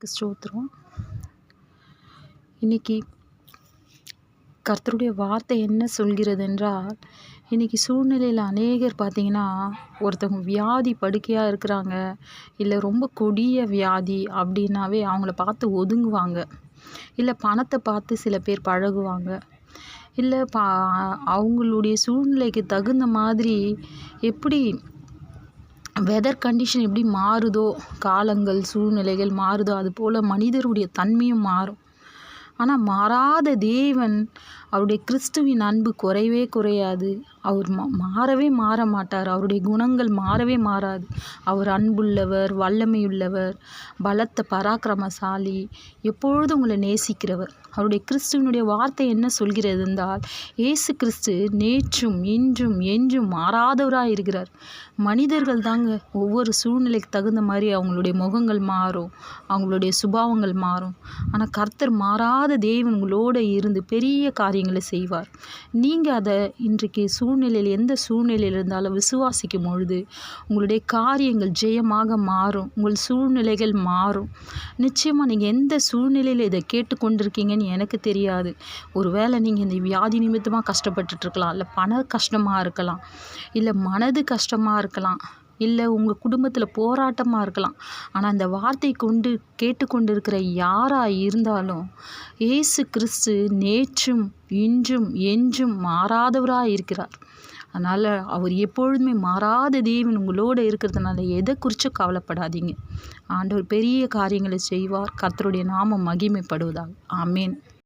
நாமத்துக்கு ஸ்தோத்திரம். இன்னைக்கு கர்த்தருடைய வார்த்தை என்ன சொல்கிறது என்றால், இன்றைக்கி சூழ்நிலையில் அநேகர் பார்த்திங்கன்னா, ஒருத்தவங்க வியாதி படுக்கையாக இருக்கிறாங்க, இல்லை ரொம்ப கொடிய வியாதி அப்படின்னாவே அவங்கள பார்த்து ஒதுங்குவாங்க. இல்லை பணத்தை பார்த்து சில பேர் பழகுவாங்க. இல்லை அவங்களுடைய சூழ்நிலைக்கு தகுந்த மாதிரி எப்படி வெதர் கண்டிஷன் எப்படி மாறுதோ, காலங்கள் சூழ்நிலைகள் மாறுதோ, அதுபோல் மனிதருடைய தன்மையும் மாறும். ஆனால் மாறாத தேவன், அவருடைய கிறிஸ்துவின் அன்பு குறையவே குறையாது. அவர் மாறவே மாற மாட்டார். அவருடைய குணங்கள் மாறவே மாறாது. அவர் அன்புள்ளவர், வல்லமையுள்ளவர், பலத்த பராக்கிரமசாலி, எப்பொழுதும் உங்களை நேசிக்கிறவர். அவருடைய கிறிஸ்துவனுடைய வார்த்தை என்ன சொல்கிறது என்றால், இயேசு கிறிஸ்து நேற்றும் இன்றும் என்றும் மாறாதவராக இருக்கிறார். மனிதர்கள் தாங்க ஒவ்வொரு சூழ்நிலைக்கு தகுந்த மாதிரி அவங்களுடைய முகங்கள் மாறும், அவங்களுடைய சுபாவங்கள் மாறும். ஆனால் கர்த்தர் மாறாத தேவன் உங்களோடு இருந்து பெரிய காரியங்களை செய்வார். நீங்கள் அதை இன்றைக்கு சூழ்நிலையில் எந்த சூழ்நிலையில் இருந்தாலும் விசுவாசிக்கும் பொழுது உங்களுடைய காரியங்கள் ஜெயமாக மாறும். உங்கள் சூழ்நிலைகள் மாறும். நிச்சயமாக நீங்கள் எந்த சூழ்நிலையில் இதை கேட்டுக்கொண்டிருக்கீங்கன்னு எனக்கு தெரியாது. ஒருவேளை நீங்கள் இந்த வியாதி நிமித்தமாக கஷ்டப்பட்டுட்ருக்கலாம், இல்லை பண கஷ்டமாக இருக்கலாம், இல்லை மனது கஷ்டமாக இருக்கலாம், இல்லை உங்கள் குடும்பத்தில் போராட்டமாக இருக்கலாம். ஆனால் இந்த வார்த்தை கொண்டு கேட்டுக்கொண்டு இருக்கிற யாராக இருந்தாலும், இயேசு கிறிஸ்து நேற்றும் இன்றும் என்றும் மாறாதவராக இருக்கிறார். அதனால் அவர் எப்பொழுதுமே மாறாத தேவன் உங்களோடு இருக்கிறதுனால எதை குறித்தும் கவலைப்படாதீங்க. ஆண்டவர் பெரிய காரியங்களை செய்வார். கர்த்தருடைய நாமம் மகிமைப்படுவதாக. ஆமேன்.